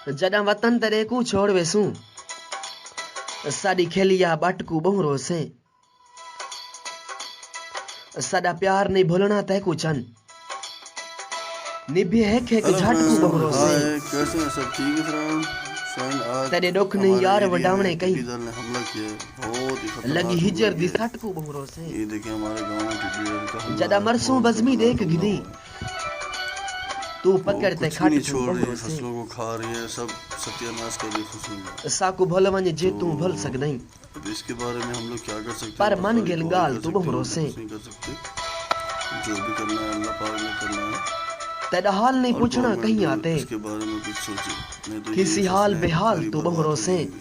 जॾहिं वतन तरे को छोड़ वेसूं साडी खेलिया बट को बहुरो से साडा प्यार नहीं भूलना तय को चन निभे है के झट को बहुरो से कैसे हैं सब? ठीक है फ्रेंड। आज तेरे दुख नहीं यार वडावने कहीं टिड्डी दल ने हमला किया, बहुत ही खतरनाक लगी हमला हिजर दी किया। सट को बहुरो से ये देखिए हमारे गांव में टिड्डी दल का हमला जदा है, मरसूं बहुत बजमी खतरनाक देख हमला गिदी हुआ है। तू वो पकड़ते कुछ भी नहीं खाट को छोड़ रही है, बहुरो से फसलों को खा रही है, सब सत्यानाश कर रही है फसलों का। साकू भल वने जे तू तो भल सक नहीं अब इसके बारे में हम लोग क्या कर सकते हैं? पर मन बस गिल दुआ गाल कर तू सकते हैं, बहुरो और से कुछ नहीं कर सकते। जो भी करना है अल्लाह पाक ने करना है। तेरा हाल नहीं और पूछना कहीं गवर्नमेंट आते इसके बारे में कुछ सोचे, नहीं तो किसी ये हाल फसलें बेहाल पूरी तू बर्बाद बहुरो हो से जाएंगी।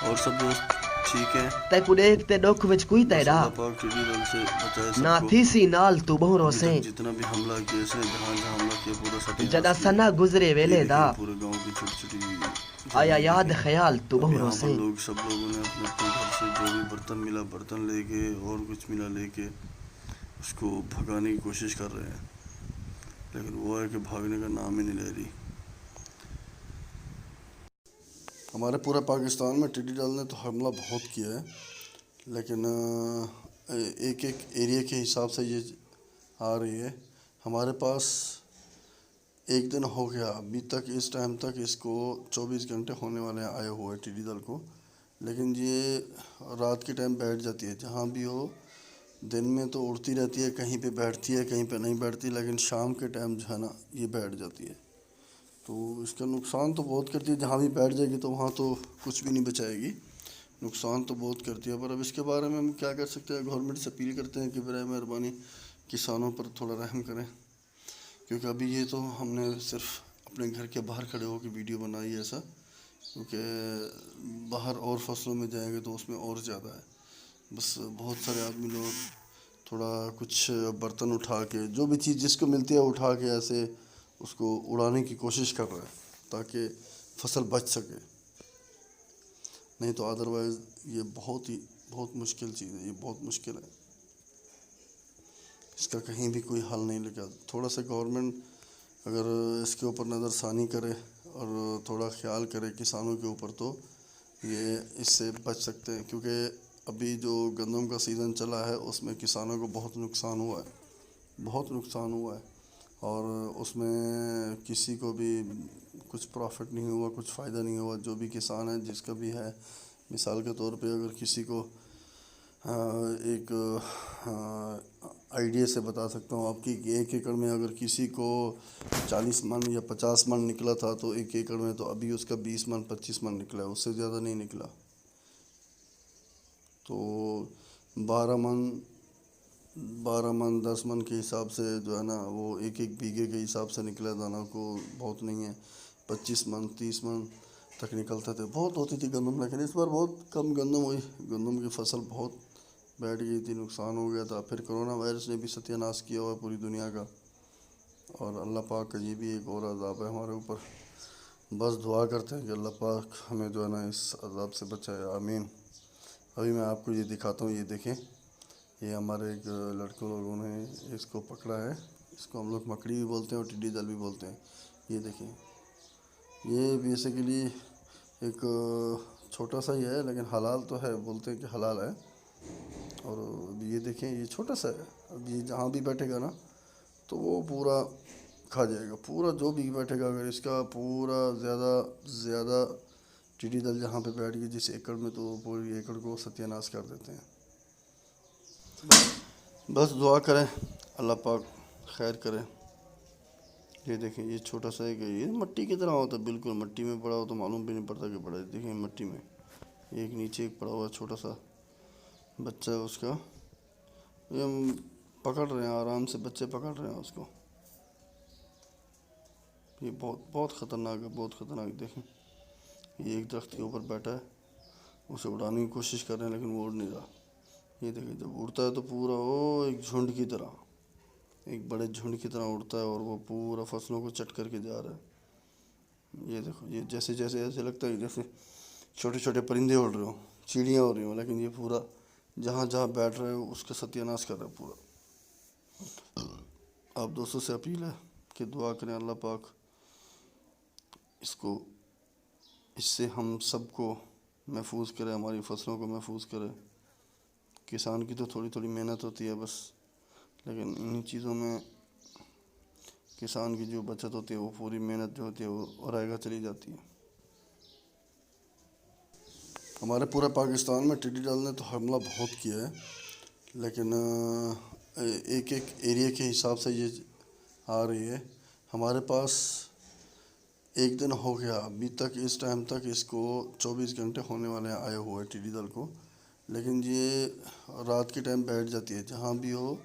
और सब दोस्त ठीक है? ते को देखते दुख विच कोई बस तेरा अल्लाह पाक टिड्डी दल से बचाए ना सबको। थी सी नाल तू बहुरो अभी से तक जितना भी हमला किया इसने, जहाँ जहाँ हमला किया पूरा सत्यानाश जदा किया। सना गुजरे ये वेले दा देखिए पूरे गांव की छोटी छोटी आया जमीन याद देखिए। ख्याल तू अब बहुरो यहाँ से पर लोग सब लोगों ने अपने अपने घर से जो भी बर्तन मिला बर्तन लेके और कुछ मिला लेके उसको भगाने की कोशिश कर रहे हैं, लेकिन वो है कि भागने का नाम ही नहीं ले रही। हमारे पूरे पाकिस्तान में टिड्डी दल ने तो हमला बहुत किया है, लेकिन एक एक एरिया के हिसाब से ये आ रही है। हमारे पास एक दिन हो गया अभी तक, इस टाइम तक इसको 24 घंटे होने वाले आए हुए टिड्डी दल को, लेकिन ये रात के टाइम बैठ जाती है जहाँ भी हो। दिन में तो उड़ती रहती है, कहीं पे बैठती है कहीं पे नहीं बैठती, लेकिन शाम के टाइम जो है ना ये बैठ जाती है। तो इसका नुकसान तो बहुत करती है, जहाँ भी बैठ जाएगी तो वहाँ तो कुछ भी नहीं बचाएगी, नुकसान तो बहुत करती है। पर अब इसके बारे में हम क्या कर सकते हैं? गवर्नमेंट से अपील करते हैं कि बराए मेहरबानी किसानों पर थोड़ा रहम करें, क्योंकि अभी ये तो हमने सिर्फ अपने घर के बाहर खड़े होकर वीडियो बनाई है ऐसा, क्योंकि बाहर और फसलों में जाएंगे तो उसमें और ज़्यादा है। बस बहुत सारे आदमी लोग थोड़ा कुछ बर्तन उठा के, जो भी चीज़ जिसको मिलती है उठा के ऐसे उसको उड़ाने की कोशिश कर रहे हैं ताकि फसल बच सके, नहीं तो अदरवाइज़ ये बहुत मुश्किल चीज़ है, ये बहुत मुश्किल है, इसका कहीं भी कोई हल नहीं लगा। थोड़ा सा गवर्नमेंट अगर इसके ऊपर नज़रसानी करे और थोड़ा ख्याल करे किसानों के ऊपर, तो ये इससे बच सकते हैं। क्योंकि अभी जो गंदम का सीज़न चला है उसमें किसानों को बहुत नुकसान हुआ है, बहुत नुकसान हुआ है, और उसमें किसी को भी कुछ प्रॉफिट नहीं हुआ, कुछ फ़ायदा नहीं हुआ। जो भी किसान है जिसका भी है, मिसाल के तौर पे अगर किसी को एक आइडिया से बता सकता हूँ आपकी कि 1 एकड़ में अगर किसी को 40 मन या 50 मन निकला था, तो 1 एकड़ में तो अभी उसका 20 मन 25 मन निकला है, उससे ज़्यादा नहीं निकला। तो 12 मन 10 मन के हिसाब से जो है ना वो एक एक बीघे के हिसाब से निकला दाना को, बहुत नहीं है। 25 मन 30 मन तक निकलते थे, बहुत होती थी गंदम, लेकिन इस बार बहुत कम गंदम हुई। गंदम की फसल बहुत बैठ गई थी, नुकसान हो गया था। फिर कोरोना वायरस ने भी सत्यानाश किया हुआ पूरी दुनिया का, और अल्लाह पाक का ये भी एक और अज़ाब है हमारे ऊपर। बस दुआ करते हैं कि अल्लाह पाक हमें जो है ना इस अज़ाब से बचाए, आमीन। अभी मैं आपको ये दिखाता हूँ, ये देखें, ये हमारे एक लड़के लोगों ने इसको पकड़ा है, इसको हम लोग मकड़ी भी बोलते हैं और टिड्डी दल भी बोलते हैं। ये देखें, ये बेसिकली एक छोटा सा ही है, लेकिन हलाल तो है, बोलते हैं कि हलाल है। और ये देखें, ये छोटा सा है, अब ये जहाँ भी बैठेगा ना तो वो पूरा खा जाएगा, पूरा जो भी बैठेगा। अगर इसका पूरा ज़्यादा टिड्डी दल जहाँ पे बैठ गई जिस एकड़ में, तो पूरी एकड़ को सत्यानाश कर देते हैं। बस दुआ करें अल्लाह पाक खैर करें। ये देखें, ये छोटा सा एक, ये मिट्टी की तरह होता है, बिल्कुल मिट्टी में पड़ा हो तो मालूम भी नहीं पड़ता कि पड़ा है। देखें मिट्टी में एक नीचे एक पड़ा हुआ छोटा सा बच्चा है उसका, ये हम पकड़ रहे हैं, आराम से बच्चे पकड़ रहे हैं उसको। ये बहुत ख़तरनाक है, बहुत ख़तरनाक। देखें, ये एक दरख्त के ऊपर बैठा है, उसे उड़ाने की कोशिश कर रहे हैं लेकिन वो उड़ नहीं रहा। ये देखें, जब उड़ता है तो पूरा वो एक झुंड की तरह, एक बड़े झुंड की तरह उड़ता है, और वो पूरा फसलों को चट करके जा रहा है। ये देखो, ये जैसे जैसे ऐसे लगता है जैसे छोटे छोटे परिंदे उड़ रहे हो, चिड़ियाँ उड़ रही हो, लेकिन ये पूरा जहाँ जहाँ बैठ रहे हो उसका सत्यानाश कर रहा है पूरा। आप दोस्तों से अपील है कि दुआ करें अल्लाह पाक इससे हम सबको महफूज करें, हमारी फसलों को महफूज करें। किसान की तो थोड़ी थोड़ी मेहनत होती है बस, लेकिन इन्हीं चीज़ों में किसान की जो बचत होती है वो पूरी मेहनत जो होती है वो रहेगा चली जाती है। हमारे पूरे पाकिस्तान में टिड्डी दल ने तो हमला बहुत किया है, लेकिन एक एक एरिया के हिसाब से ये आ रही है। हमारे पास एक दिन हो गया अभी तक, इस टाइम तक इसको 24 घंटे होने वाले आए हुए टिड्डी दल को, लेकिन ये रात के टाइम बैठ जाती है। जहाँ भी हो,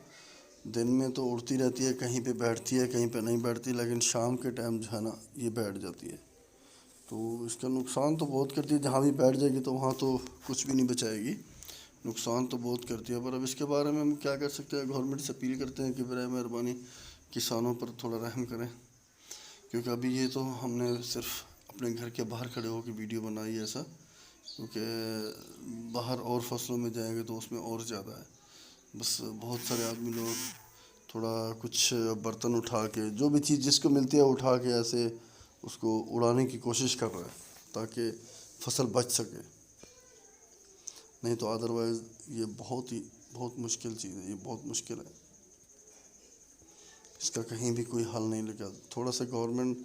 दिन में तो उड़ती रहती है, कहीं पे बैठती है कहीं पे नहीं बैठती, लेकिन शाम के टाइम जो है ना ये बैठ जाती है। तो इसका नुकसान तो बहुत करती है, जहाँ भी बैठ जाएगी तो वहाँ तो कुछ भी नहीं बचाएगी, नुकसान तो बहुत करती है। पर अब इसके बारे में हम क्या कर सकते हैं? गवर्नमेंट से अपील करते हैं कि बराए मेहरबानी किसानों पर थोड़ा रहम करें, क्योंकि अभी ये तो हमने सिर्फ अपने घर के बाहर खड़े होकर वीडियो बनाई है ऐसा, क्योंकि बाहर और फसलों में जाएंगे तो उसमें और ज़्यादा है। बस बहुत सारे आदमी लोग थोड़ा कुछ बर्तन उठा के, जो भी चीज़ जिसको मिलती है उठा के ऐसे उसको उड़ाने की कोशिश कर रहा है ताकि फसल बच सके, नहीं तो अदरवाइज़ ये बहुत मुश्किल चीज़ है, ये बहुत मुश्किल है। इसका कहीं भी कोई हल नहीं लगा। थोड़ा सा गवर्नमेंट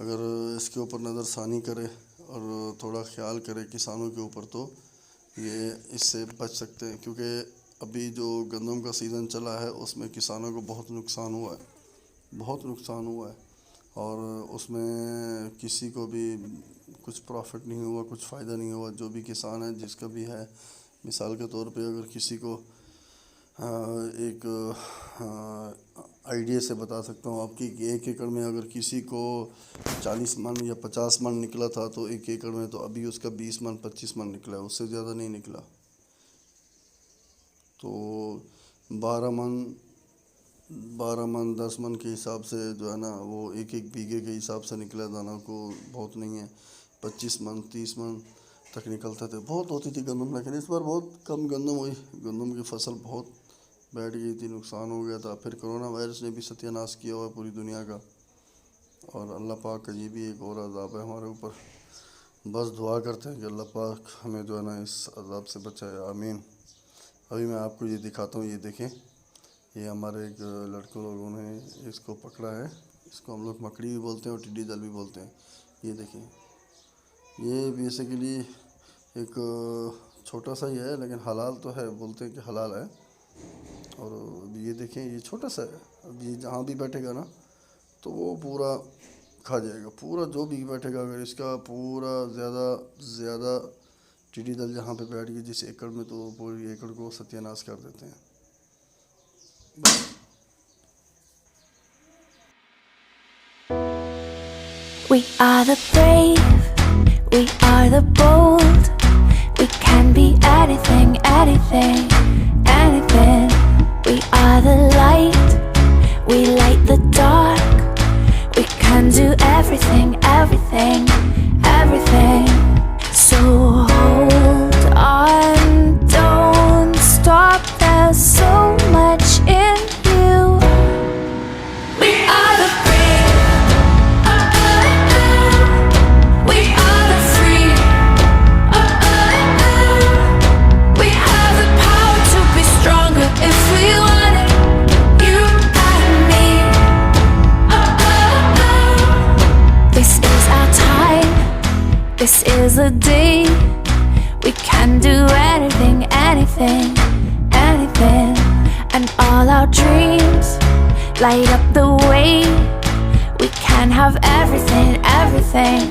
अगर इसके ऊपर नज़रसानी करे और थोड़ा ख्याल करे किसानों के ऊपर, तो ये इससे बच सकते हैं। क्योंकि अभी जो गंदम का सीज़न चला है उसमें किसानों को बहुत नुकसान हुआ है, और उसमें किसी को भी कुछ प्रॉफिट नहीं हुआ, कुछ फ़ायदा नहीं हुआ। जो भी किसान है, जिसका भी है, मिसाल के तौर पे अगर किसी को एक आइडिया से बता सकता हूँ आपकी, कि 1 एकड़ में अगर किसी को 40 मन या 50 मन निकला था, तो 1 एकड़ में तो अभी उसका 20 मन 25 मन निकला है, उससे ज़्यादा नहीं निकला। तो 12 मन 10 मन के हिसाब से जो है ना वो एक बीघे के हिसाब से निकला दाना को, बहुत नहीं है। 25 मन 30 मन तक निकलते थे, बहुत होती थी गंदम, लेकिन इस बार बहुत कम गंदम हुई। गंदम की फसल बहुत बैठ गई थी, नुकसान हो गया था। फिर कोरोना वायरस ने भी सत्यानाश किया हुआ पूरी दुनिया का, और अल्लाह पाक का ये भी एक और अज़ाब है हमारे ऊपर। बस दुआ करते हैं कि अल्लाह पाक हमें जो है ना इस अज़ाब से बचाए, आमीन। अभी मैं आपको ये दिखाता हूँ, ये देखें, ये हमारे एक लड़कों लोगों ने इसको पकड़ा है। इसको हम लोग मकड़ी भी बोलते हैं और टिड्डी दल भी बोलते हैं। ये देखें, ये बेसिकली एक छोटा सा ही है, लेकिन हलाल तो है, बोलते हैं कि हलाल है। और ये देखें, ये छोटा सा है। अब ये जहाँ भी बैठेगा ना तो वो पूरा खा जाएगा, पूरा जो भी बैठेगा। अगर इसका पूरा ज़्यादा टिड्डी दल जहाँ पे बैठ गई जिस एकड़ में, तो पूरी एकड़ को सत्यानाश कर देते हैं। We are the brave, we are the bold. We can be anything, anything, anything. We are the light, we light the dark. We can do everything, everything, everything. So hold on, don't stop, there's so much in you. We are the brave, we are the free, we have the power to be stronger if we want it, you and me. This is our time, this is the day. We can do anything, anything, anything. And all our dreams light up the way. We can have everything, everything,